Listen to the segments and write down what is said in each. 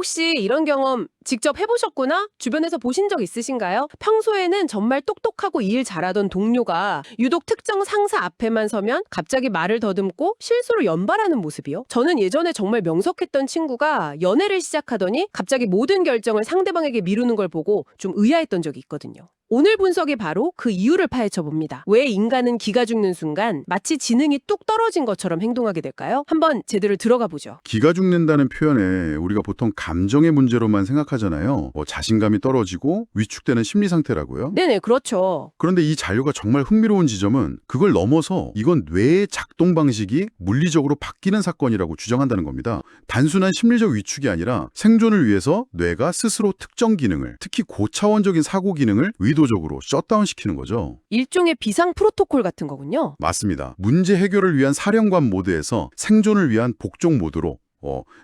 혹시 이런 경험 직접 해보셨거나 주변에서 보신 적 있으신가요? 평소에는 정말 똑똑하고 일 잘하던 동료가 유독 특정 상사 앞에만 서면 갑자기 말을 더듬고 실수로 연발하는 모습이요. 저는 예전에 정말 명석했던 친구가 연애를 시작하더니 갑자기 모든 결정을 상대방에게 미루는 걸 보고 좀 의아했던 적이 있거든요. 오늘 분석이 바로 그 이유를 파헤쳐 봅니다. 왜 인간은 기가 죽는 순간 마치 지능이 뚝 떨어진 것처럼 행동하게 될까요? 한번 제대로 들어가 보죠. 기가 죽는다는 표현에 우리가 보통 감정의 문제로만 생각하잖아요. 자신감이 떨어지고 위축되는 심리 상태라고요. 네네, 그렇죠. 그런데 이 자료가 정말 흥미로운 지점은 그걸 넘어서 이건 뇌의 작동 방식이 물리적으로 바뀌는 사건이라고 주장한다는 겁니다. 단순한 심리적 위축이 아니라 생존을 위해서 뇌가 스스로 특정 기능을, 특히 고차원적인 사고 기능을 의도적으로 셧다운시키는 거죠. 일종의 비상 프로토콜 같은 거군요. 맞습니다. 문제 해결을 위한 사령관 모드에서 생존을 위한 복종 모드로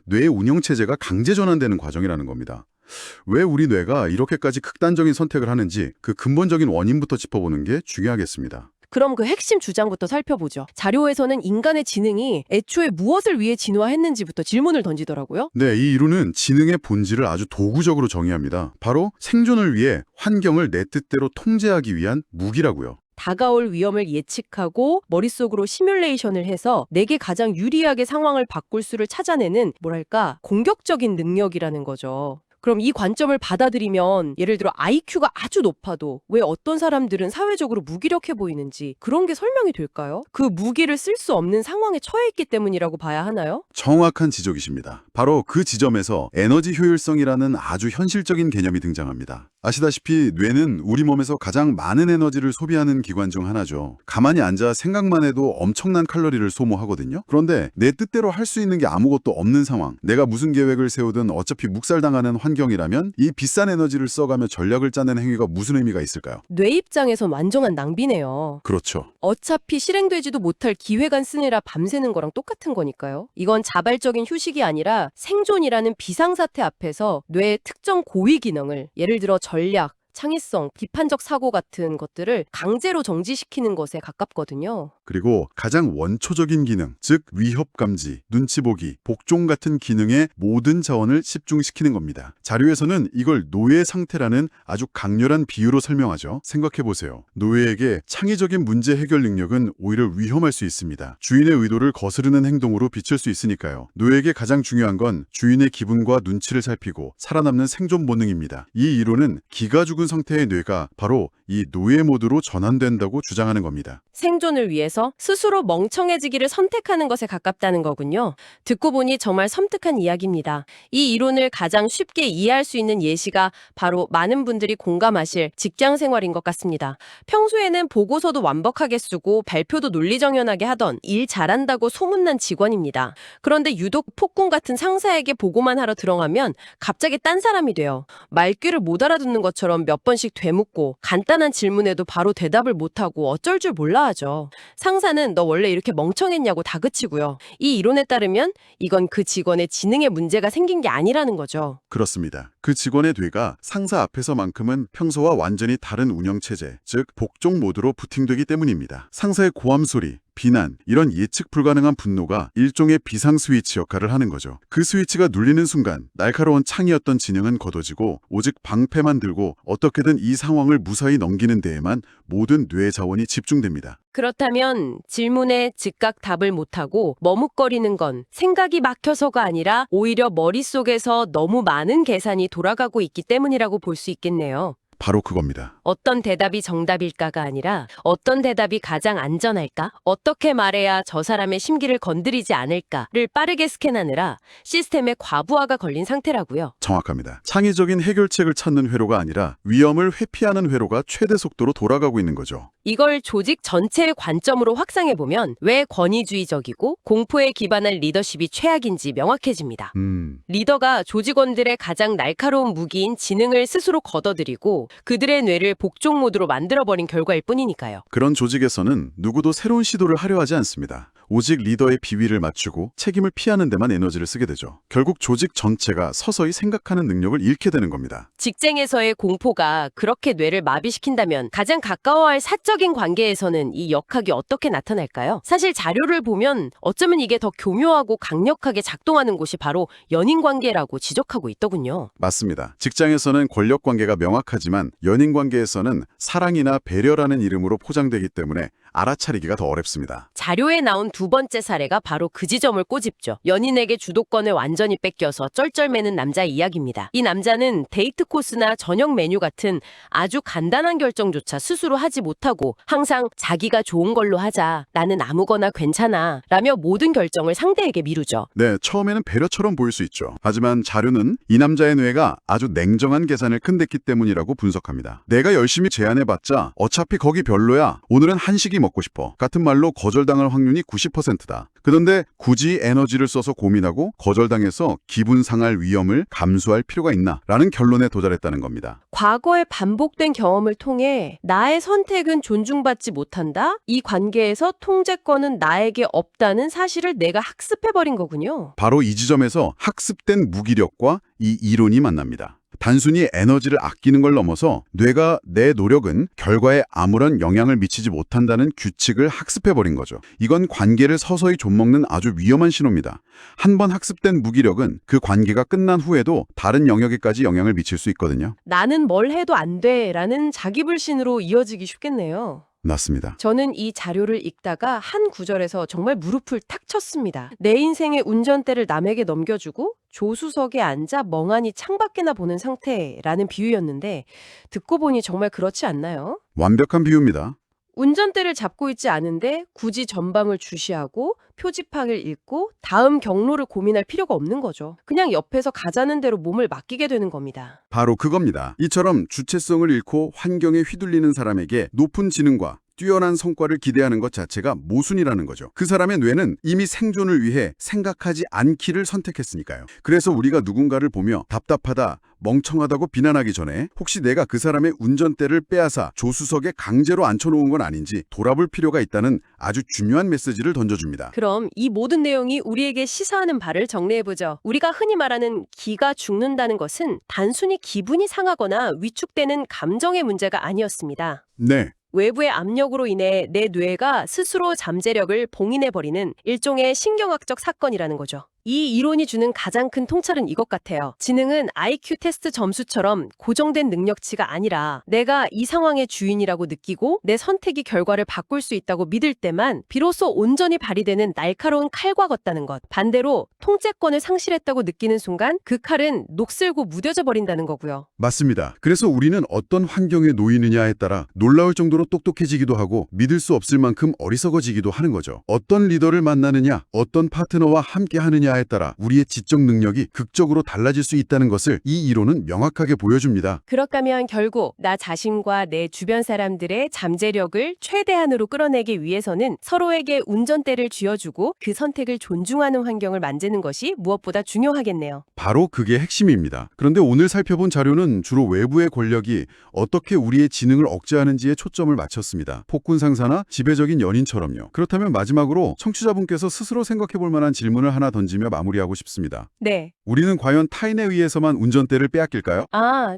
뇌의 운영체제가 강제 전환되는 과정이라는 겁니다. 왜 우리 뇌가 이렇게까지 극단적인 선택을 하는지 그 근본적인 원인부터 짚어보는 게 중요하겠습니다. 그럼 그 핵심 주장부터 살펴보죠. 자료에서는 인간의 지능이 애초에 무엇을 위해 진화했는지부터 질문을 던지더라고요. 네, 이 이론은 지능의 본질을 아주 도구적으로 정의합니다. 바로 생존을 위해 환경을 내 뜻대로 통제하기 위한 무기라고요. 다가올 위험을 예측하고 머릿속으로 시뮬레이션을 해서 내게 가장 유리하게 상황을 바꿀 수를 찾아내는 뭐랄까 공격적인 능력이라는 거죠. 그럼 이 관점을 받아들이면 예를 들어 IQ가 아주 높아도 왜 어떤 사람들은 사회적으로 무기력해 보이는지 그런 게 설명이 될까요? 그 무기를 쓸 수 없는 상황에 처해 있기 때문이라고 봐야 하나요? 정확한 지적이십니다. 바로 그 지점에서 에너지 효율성이라는 아주 현실적인 개념이 등장합니다. 아시다시피 뇌는 우리 몸에서 가장 많은 에너지를 소비하는 기관 중 하나죠. 가만히 앉아 생각만 해도 엄청난 칼로리를 소모하거든요. 그런데 내 뜻대로 할 수 있는 게 아무것도 없는 상황, 내가 무슨 계획을 세우든 어차피 묵살당하는 환경이라면 이 비싼 에너지를 써가며 전략을 짜는 행위가 무슨 의미가 있을까요? 뇌 입장에선 완전한 낭비네요. 그렇죠. 어차피 실행되지도 못할 기획안 쓰느라 밤새는 거랑 똑같은 거니까요. 이건 자발적인 휴식이 아니라 생존이라는 비상사태 앞에서 뇌의 특정 고위 기능을 예를 들어 전략, 창의성, 비판적 사고 같은 것들을 강제로 정지시키는 것에 가깝거든요. 그리고 가장 원초적인 기능, 즉 위협 감지, 눈치 보기, 복종 같은 기능의 모든 자원을 집중시키는 겁니다. 자료에서는 이걸 노예 상태라는 아주 강렬한 비유로 설명하죠. 생각해보세요. 노예에게 창의적인 문제 해결 능력은 오히려 위험할 수 있습니다. 주인의 의도를 거스르는 행동으로 비칠 수 있으니까요. 노예에게 가장 중요한 건 주인의 기분과 눈치를 살피고 살아남는 생존 본능입니다. 이 이론은 기가 죽은 상태의 뇌가 바로 이 노예 모드로 전환된다고 주장하는 겁니다. 생존을 위해서 스스로 멍청해지기를 선택하는 것에 가깝다는 거군요. 듣고 보니 정말 섬뜩한 이야기입니다. 이 이론을 가장 쉽게 이해할 수 있는 예시가 바로 많은 분들이 공감하실 직장 생활인 것 같습니다. 평소에는 보고서도 완벽하게 쓰고 발표도 논리정연하게 하던 일 잘한다고 소문난 직원입니다. 그런데 유독 폭군 같은 상사에게 보고만 하러 들어가면 갑자기 딴 사람이 돼요. 말귀를 못 알아듣는 것처럼 몇 번씩 되묻고 간단한 질문에도 바로 대답을 못하고 어쩔 줄 몰라 하죠. 상사는 너 원래 이렇게 멍청했냐고 다그치고요. 이 이론에 따르면 이건 그 직원의 지능에 문제가 생긴 게 아니라는 거죠. 그렇습니다. 그 직원의 뇌가 상사 앞에서만큼은 평소와 완전히 다른 운영체제, 즉 복종 모드로 부팅되기 때문입니다. 상사의 고함 소리, 비난, 이런 예측 불가능한 분노가 일종의 비상 스위치 역할을 하는 거죠. 그 스위치가 눌리는 순간 날카로운 창이었던 지능은 걷어지고 오직 방패만 들고 어떻게든 이 상황을 무사히 넘기는 데에만 모든 뇌 자원이 집중됩니다. 그렇다면 질문에 즉각 답을 못하고 머뭇거리는 건 생각이 막혀서가 아니라 오히려 머릿속에서 너무 많은 계산이 돌아가고 있기 때문이라고 볼 수 있겠네요. 바로 그겁니다. 어떤 대답이 정답일까가 아니라 어떤 대답이 가장 안전할까? 어떻게 말해야 저 사람의 심기를 건드리지 않을까를 빠르게 스캔하느라 시스템의 과부하가 걸린 상태라고요. 정확합니다. 창의적인 해결책을 찾는 회로가 아니라 위험을 회피하는 회로가 최대 속도로 돌아가고 있는 거죠. 이걸 조직 전체의 관점으로 확장해보면 왜 권위주의적이고 공포에 기반한 리더십이 최악인지 명확해집니다. 리더가 조직원들의 가장 날카로운 무기인 지능을 스스로 걷어들이고 그들의 뇌를 복종 모드로 만들어버린 결과일 뿐이니까요. 그런 조직에서는 누구도 새로운 시도를 하려 하지 않습니다. 오직 리더의 비위를 맞추고 책임을 피하는 데만 에너지를 쓰게 되죠. 결국 조직 전체가 서서히 생각하는 능력을 잃게 되는 겁니다. 직장에서의 공포가 그렇게 뇌를 마비시킨다면 가장 가까워할 사적인 관계에서는 이 역학이 어떻게 나타날까요? 사실 자료를 보면 어쩌면 이게 더 교묘하고 강력하게 작동하는 곳이 바로 연인 관계라고 지적하고 있더군요. 맞습니다. 직장에서는 권력 관계가 명확하지만 연인 관계에서는 사랑이나 배려라는 이름으로 포장되기 때문에 알아차리기가 더 어렵습니다. 자료에 나온 두 번째 사례가 바로 그 지점을 꼬집죠. 연인에게 주도권을 완전히 뺏겨서 쩔쩔매는 남자의 이야기입니다. 이 남자는 데이트 코스나 저녁 메뉴 같은 아주 간단한 결정조차 스스로 하지 못하고 항상 자기가 좋은 걸로 하자, 나는 아무거나 괜찮아 라며 모든 결정을 상대에게 미루죠. 네, 처음에는 배려처럼 보일 수 있죠. 하지만 자료는 이 남자의 뇌가 아주 냉정한 계산을 끝냈기 때문이라고 분석합니다. 내가 열심히 제안해봤자 어차피 거기 별로야. 오늘은 한식이 먹고 싶어. 같은 말로 거절당할 확률이 90%다. 그런데 굳이 에너지를 써서 고민하고 거절당해서 기분 상할 위험을 감수할 필요가 있나? 라는 결론에 도달했다는 겁니다. 과거의 반복된 경험을 통해 나의 선택은 존중받지 못한다? 이 관계에서 통제권은 나에게 없다는 사실을 내가 학습해버린 거군요. 바로 이 지점에서 학습된 무기력과 이 이론이 만납니다. 단순히 에너지를 아끼는 걸 넘어서 뇌가 내 노력은 결과에 아무런 영향을 미치지 못한다는 규칙을 학습해버린 거죠. 이건 관계를 서서히 좀먹는 아주 위험한 신호입니다. 한 번 학습된 무기력은 그 관계가 끝난 후에도 다른 영역에까지 영향을 미칠 수 있거든요. 나는 뭘 해도 안 돼 라는 자기불신으로 이어지기 쉽겠네요. 맞습니다. 저는 이 자료를 읽다가 한 구절에서 정말 무릎을 탁 쳤습니다. 내 인생의 운전대를 남에게 넘겨주고 조수석에 앉아 멍하니 창밖에나 보는 상태라는 비유였는데 듣고 보니 정말 그렇지 않나요? 완벽한 비유입니다. 운전대를 잡고 있지 않은데 굳이 전방을 주시하고 표지판을 읽고 다음 경로를 고민할 필요가 없는 거죠. 그냥 옆에서 가자는 대로 몸을 맡기게 되는 겁니다. 바로 그겁니다. 이처럼 주체성을 잃고 환경에 휘둘리는 사람에게 높은 지능과 뛰어난 성과를 기대하는 것 자체가 모순이라는 거죠. 그 사람의 뇌는 이미 생존을 위해 생각하지 않기를 선택했으니까요. 그래서 우리가 누군가를 보며 답답하다, 멍청하다고 비난하기 전에 혹시 내가 그 사람의 운전대를 빼앗아 조수석에 강제로 앉혀놓은 건 아닌지 돌아볼 필요가 있다는 아주 중요한 메시지를 던져줍니다. 그럼 이 모든 내용이 우리에게 시사하는 바를 정리해보죠. 우리가 흔히 말하는 기가 죽는다는 것은 단순히 기분이 상하거나 위축되는 감정의 문제가 아니었습니다. 네. 외부의 압력으로 인해 내 뇌가 스스로 잠재력을 봉인해버리는 일종의 신경학적 사건이라는 거죠. 이 이론이 주는 가장 큰 통찰은 이것 같아요. 지능은 IQ 테스트 점수처럼 고정된 능력치가 아니라 내가 이 상황의 주인이라고 느끼고 내 선택이 결과를 바꿀 수 있다고 믿을 때만 비로소 온전히 발휘되는 날카로운 칼과 같다는 것. 반대로 통제권을 상실했다고 느끼는 순간 그 칼은 녹슬고 무뎌져 버린다는 거고요. 맞습니다. 그래서 우리는 어떤 환경에 놓이느냐에 따라 놀라울 정도로 똑똑해지기도 하고 믿을 수 없을 만큼 어리석어지기도 하는 거죠. 어떤 리더를 만나느냐, 어떤 파트너와 함께 하느냐에 따라 우리의 지적 능력이 극적으로 달라질 수 있다는 것을 이 이론은 명확하게 보여줍니다. 그렇다면 결국 나 자신과 내 주변 사람들의 잠재력을 최대한으로 끌어내기 위해서는 서로에게 운전대를 쥐어주고 그 선택을 존중하는 환경을 만드는 것이 무엇보다 중요하겠네요. 바로 그게 핵심입니다. 그런데 오늘 살펴본 자료는 주로 외부의 권력이 어떻게 우리의 지능을 억제하는지에 초점을 맞췄습니다. 폭군 상사나 지배적인 연인처럼요. 그렇다면 마지막으로 청취자분께서 스스로 생각해 볼 만한 질문을 하나 던지며 마무리하고 싶습니다. 네. 우리는 과연 타인에 의해서만 운전대를 빼앗길까요?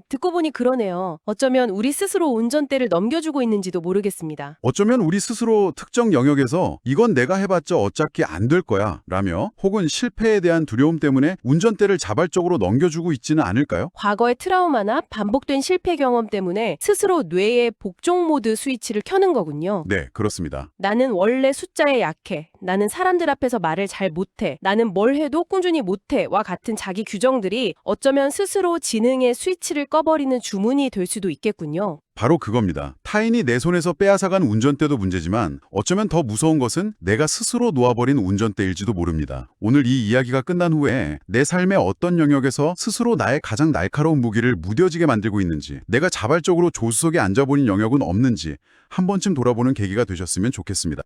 듣고 보니 그러네요. 어쩌면 우리 스스로 운전대를 넘겨주고 있는지도 모르겠습니다. 어쩌면 우리 스스로 특정 영역에서 이건 내가 해봤자 어차피 안 될 거야 라며 혹은 실패에 대한 두려움 때문에 운전대를 자발적으로 넘겨주고 있지는 않을까요? 과거의 트라우마나 반복된 실패 경험 때문에 스스로 뇌의 복종 모드 스위치를 켜는 거군요. 네, 그렇습니다. 나는 원래 숫자에 약해. 나는 사람들 앞에서 말을 잘 못해. 나는 뭘 해도 꾸준히 못해.와 같은 자기 규정들이 어쩌면 스스로 지능의 스위치를 꺼버리는 주문이 될 수도 있겠군요. 바로 그겁니다. 타인이 내 손에서 빼앗아간 운전대도 문제지만 어쩌면 더 무서운 것은 내가 스스로 놓아버린 운전대일지도 모릅니다. 오늘 이 이야기가 끝난 후에 내 삶의 어떤 영역에서 스스로 나의 가장 날카로운 무기를 무뎌지게 만들고 있는지, 내가 자발적으로 조수석에 앉아버린 영역은 없는지 한 번쯤 돌아보는 계기가 되셨으면 좋겠습니다.